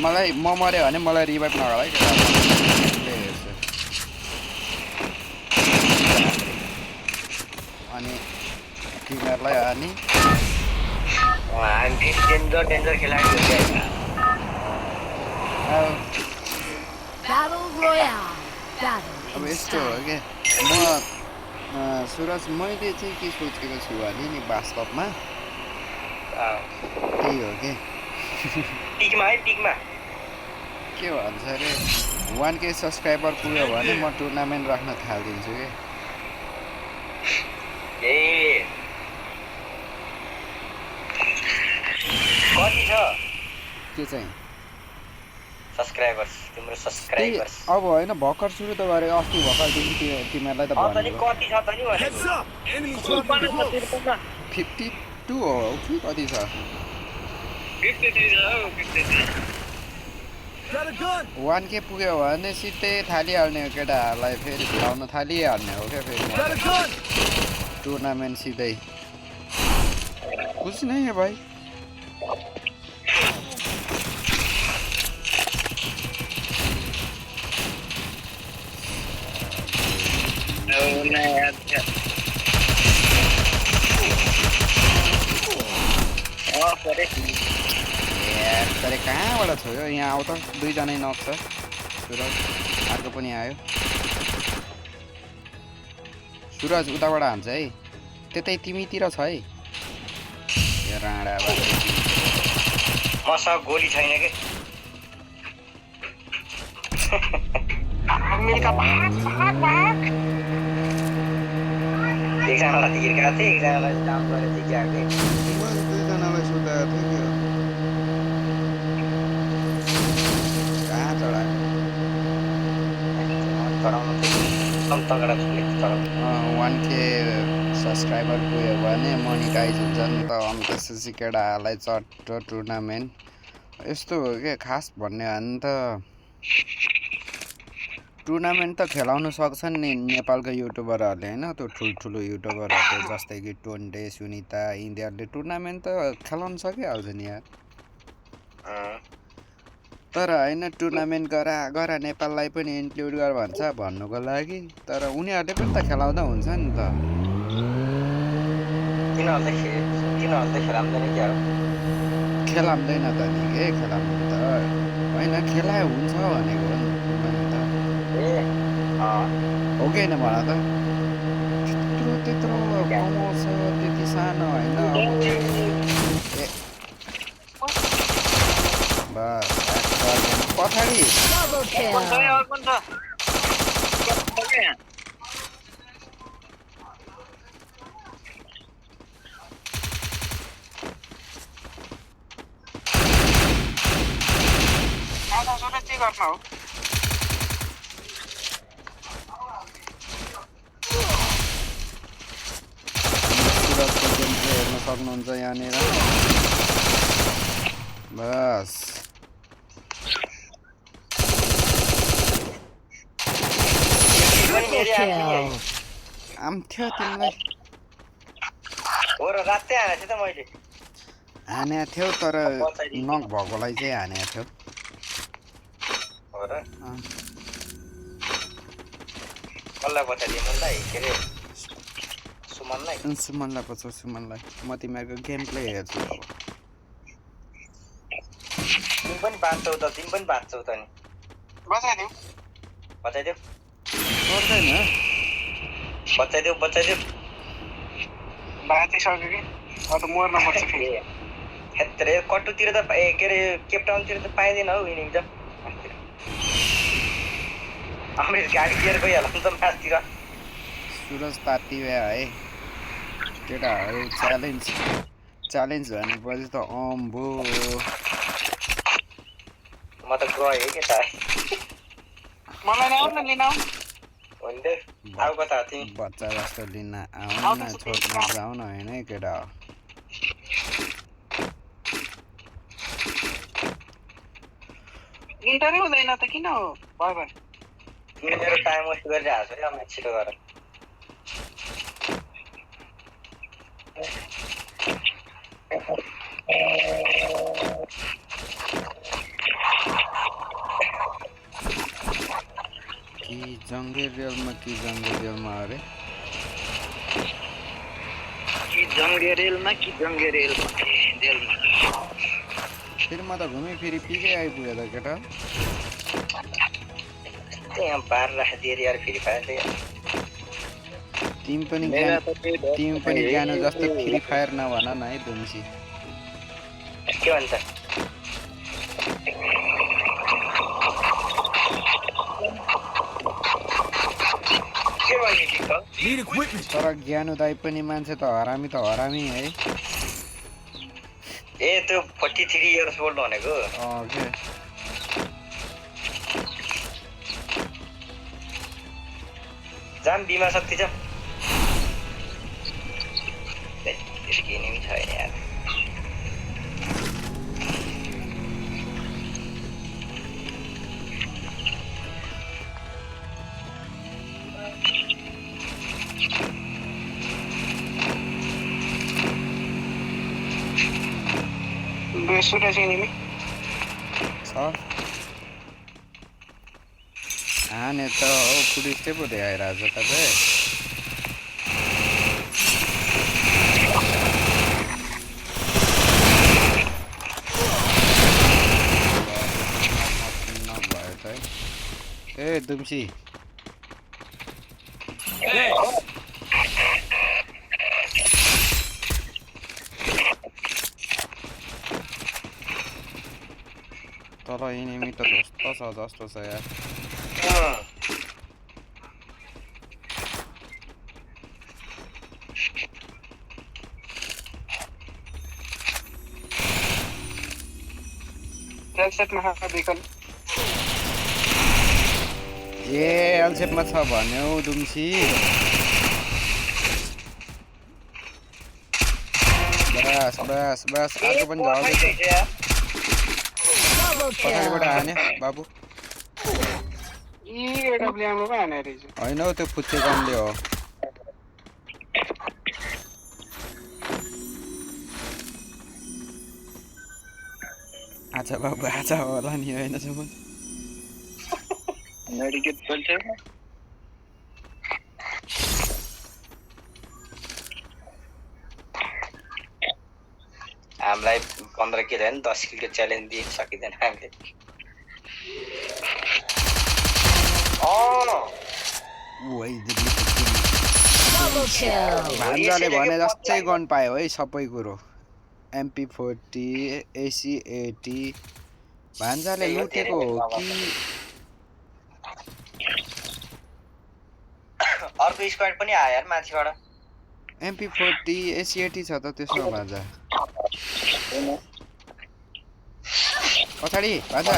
मलाई म मर्यो भने मलाई रिभाइभ नगर है अनि तिमीहरूलाई अनि डेन्जर खेलाडी हो क्या अब यस्तो हो क्या म सुरज मैले चाहिँ के सोचेको छु भने नि वास्तवमा त्यही हो कि के भन्छ अरे 1K सब्सक्राइबर पुग्यो भने म टुर्नामेन्ट राख्न थालिदिन्छु कि कति छ के चाहिँ सब्सक्राइबर्स तिम्रो सब्सक्राइबर्स अब होइन भर्खर सुरु त गरे अस्ति भर्खरदेखि तिमीहरूलाई त भनेको कति छ त नि भनेको 52 हो कि कति छ 1K पुग्यो भने सिधै थालिहाल्ने हो केटाहरूलाई फेरि भुलाउन थालिहाल्ने हो क्या फेरि टुर्नामेन्ट सिधै कुछ नहीं है भाई तर कहाँबाट छोयो यहाँ आउ त दुईजनै नक्छ सुरज अर्को पनि आयो सुरज उताबाट हान्छ है त्यतै तिमीतिर छ है यो राडा मसँग गोली छैन के एकजनालाई हिर्काएको थिएँ एकजनालाई डाउन गरेर जित्याएको थिएँ दुईजनालाई सुताएको थियो कि कहाँ चढाएको 1K सब्सक्राइबर पुग्यो भने मोनिटाइज हुन्छ नि त अनि त्यसपछि केटाहरूलाई चट्ट टुर्नामेन्ट यस्तो हो क्या खास भन्ने हो भने त टुर्नामेन्ट त खेलाउन सक्छन् नि नेपालको युट्युबरहरूले होइन त्यो ठुल्ठुलो युट्युबरहरूले जस्तै कि टोन्टे सुनिता यिनीहरूले टुर्नामेन्ट त खेलाउन सकिहाल्छ नि यार तर होइन टुर्नामेन्ट गर नेपाललाई पनि इन्क्लुड गर भन्छ भन्नुको लागि तर उनीहरूले पनि त खेलाउँदा हुन्छ नि त खेलाउँदैन त नि के खेलाउनु त होइन खेलाए हुन्छ भनेको हो नि हो कि होइन भन त त्यत्रो कमाउँछ त्यति सानो होइन बस पछाडि के गर्न हो हेर्न सक्नुहुन्छ यहाँनिर बस आम्थ्यो तिमीलाई हानेको थियो तर नक भएकोलाई चाहिँ हानेको थियो सुमनलाई पछौ सुमनलाई म तिमीहरूको गेम प्ले हेर्छु अब तिमी पनि बाँच्छौ त तिमी पनि बाँच्छौ त नि बचाइदेऊ बचाइदेऊ पर्दैन बचाइदेऊ बचाइदेऊ बाँचिसक्यो कि अब त मर्न पर्छ फेरि हेत्रे कटुतिर त के अरे केपटाउनतिर त पाइँदैन हौ इनिङ त अमृत गाडी लिएर गइहाल्छ नि त मासतिर सुरज तातियो है केटाहरू च्यालेन्ज भनेपछि त अम्बो म त गएँ केटा मलाई नै आउन लिन आऊ भन्दै आऊ कता तिमी बच्चा जस्तो लिन आउन छोड्न जाउन होइन है केटा इन्टरै हुँदैन त किन हो भयो भने तिमीले मेरो टाइम वेस्ट गरिरहेको छौ क्या म छिटो गर जङ्गे रेलमा कि जङ्गे रेलमा अरे कि जङ्गे रेलमा फेरि म त घुमेँ फेरि पिकै आइपुग्यो त केटा त्यहाँ पार राखिदिएर यार फ्री फायर तिमी पनि ज्ञानो जस्तो फ्री फायर नभन न है दुम्सी के भन्छ के भन्ने ठिक छ तर ज्ञानो दाइ पनि मान्छे त हरामी है ए त्यो 43 इयर्स ओल्ड भनेको के जाम बिमा शक्ति जाम त्यसकै नि छैन यार बेसुरा चाहिँ नि छ हाने त हो पुलिसले पो देखाइरहेछ तपाईँ नभयो त ए दुम्सी तल एनिमी त ध्वस्त छ जस्तो छ यार ट्र्याकसेटमा खाएको बेकन ए एलसेपमा छ भन्यो दुम्सी बस अर्को पनि झर्दैछ पछाडिबाट हान्यो बाबु एडब्ल्युएममा पो हाने रहेछ होइन हौ त्यो फुच्चे कामले हो आजा बाबु आजा होला नि होइन सम्म मेडिकेट चल्छ हामीलाई 15 किलो हैन 10 किलो च्यालेन्ज दिए सकिदैन हामीले भान्जाले भने जस्तै गन पायो है सबै कुरो MP40 AC80 भान्जाले लुटेको हो कि अर्को स्क्वाड पनि आयो यार माथिबाट MP40 AC80 छ त त्यसमा भान्जा पछाडि भान्जा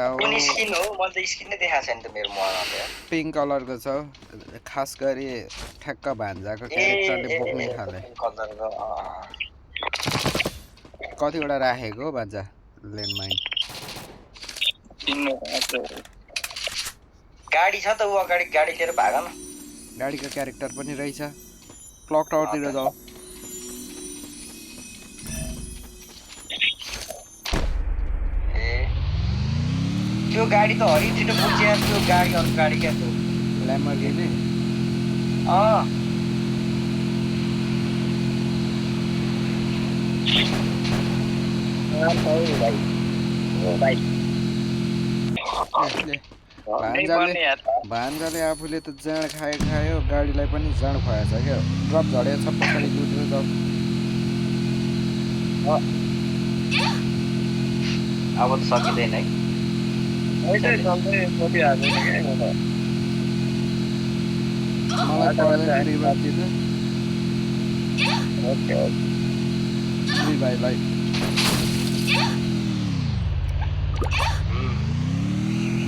कुन स्किन हो मैले त स्किन नै देखाएको छैन त मेरो मोबाइलमा पिङ्क कलरको छ खास गरी ठ्याक्क भान्जाको क्यारेक्टरले बोक्ने खाले कतिवटा राखेको भान्जा ल्यान्डमाइन गाडी छ त उ अगाडि गाडी लिएर भाग न गाडीको क्यारेक्टर पनि रहेछ क्लक टावरतिर जाऊ त्यो गाडी त हरि छिटो पुग्छ यार त्यो गाडी अर्को गाडी क्या त्यो ल्याम्बोर्गिनी भान्जाले आफूले त जाँड खायो गाडीलाई पनि जाँड खुवाएछ क्या ड्रप झरेको छ पछाडि लुटेर जाऊ अब त सकिँदैन है मलाई पर्दैन रिभर दिनु दुई भाइलाई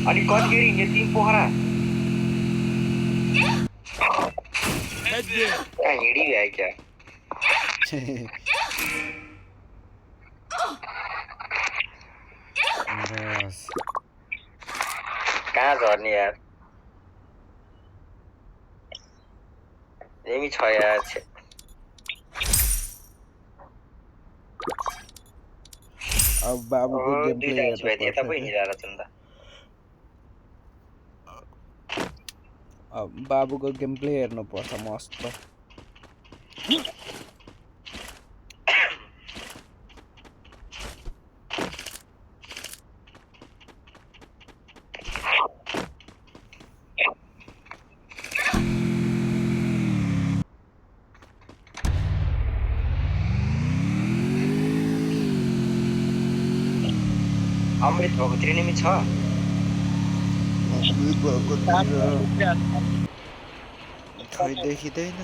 अनि कतिखेर हिँड्ने तिन पोखरा हिँडिभ्या क्या बस कहाँ झर्ने यार एमी छ यार छे अब बाबुको गेम प्ले दुईटा हेर्नु भाइ यता पर्छ पो के। हिँडिरहेको छ नि त अब बाबुको गेम प्ले हेर्नु पर्छ मस्त। अमृत भएको त्रिनेमी छ अमृत भएको खै देखिँदैन।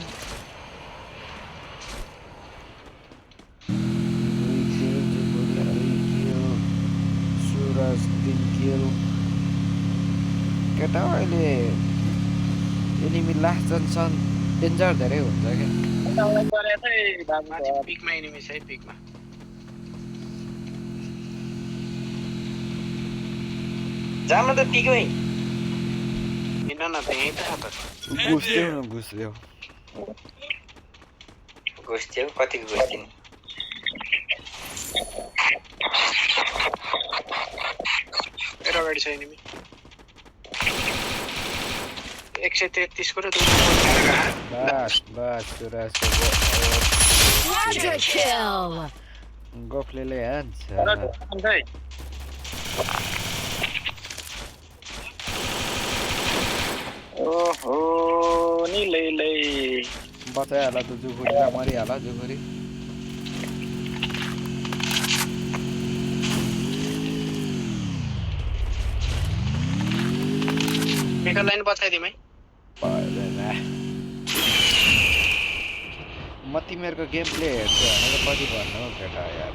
2 किल जुबुल 2 किल सुरज 3 किल। केटा अहिले एनिमी लास्ट जन्सन डेन्जर धेरै हुन्छ क्या। माथि पिकमा एनिमी छ है पिकमा जाम न त पिकमै हिँड्न न त यहीँ त छ त घुस्देऊ न घुस्देऊ। घुस्थ्यो कतिको घुस्थिन् मेरो अगाडि छ एनिमी 133 को र 200 बस बस सुरज Quadra kill! गफले हान्छ। ओहो नि लै बचाइहाल त जुखुरीलाई मरिहाल जुखुरी। मेका लाइन बचाइदिउँ है म तिमीहरूको गेम प्ले हेर्छु भनेर कति भन्नु हौ केटा यार।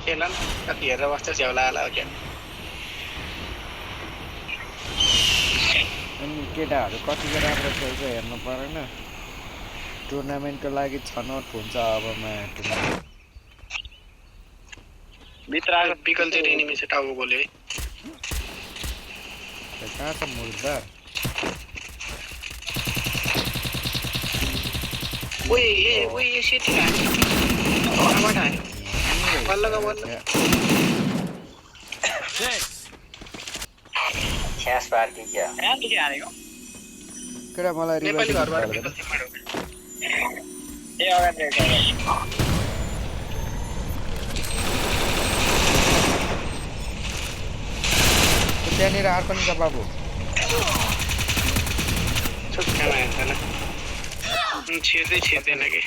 खेल न कति हेरेर बस्छ झ्याउला होला हो क्या अनि केटाहरू कतिको राम्रो खेल्छ हेर्नु परेन। टुर्नामेन्टको लागि छनौट हुन्छ अबमा टुर्नामेन्ट। भित्र आएको पिकल चाहिँ एनिमी छ टाउको बोल्यो है कहाँ छ मुर्दा। ओए सेटी हान्यो कहाँबाट हान्यो बल्लको बल्ल छ्यास पार्टी क्या कहाँदेखि हानेको केटा मलाई नेपाली रिभाइभ घरबाट गर्दैन। ए अगाडि त्यहाँनिर अर्को नि छ बाबु। छुट्टामा हेर्छ ल छिर्दैन कि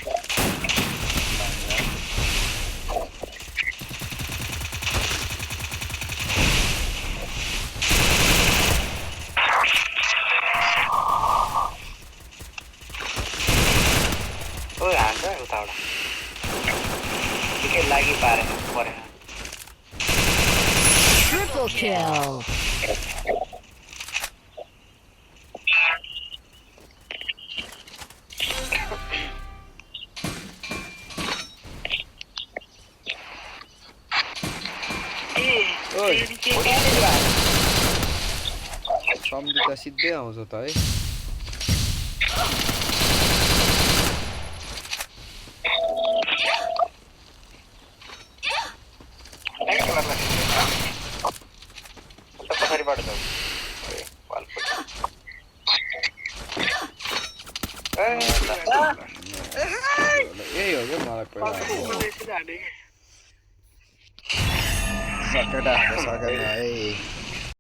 ओ हान्छ उताबाट ठिकै लागि परेन Triple kill! सम्झी त सिधै आउँछ त है। पछाडिबाट जाऊ यही हो क्या मलाई पहिला केटाहरू सकेन है।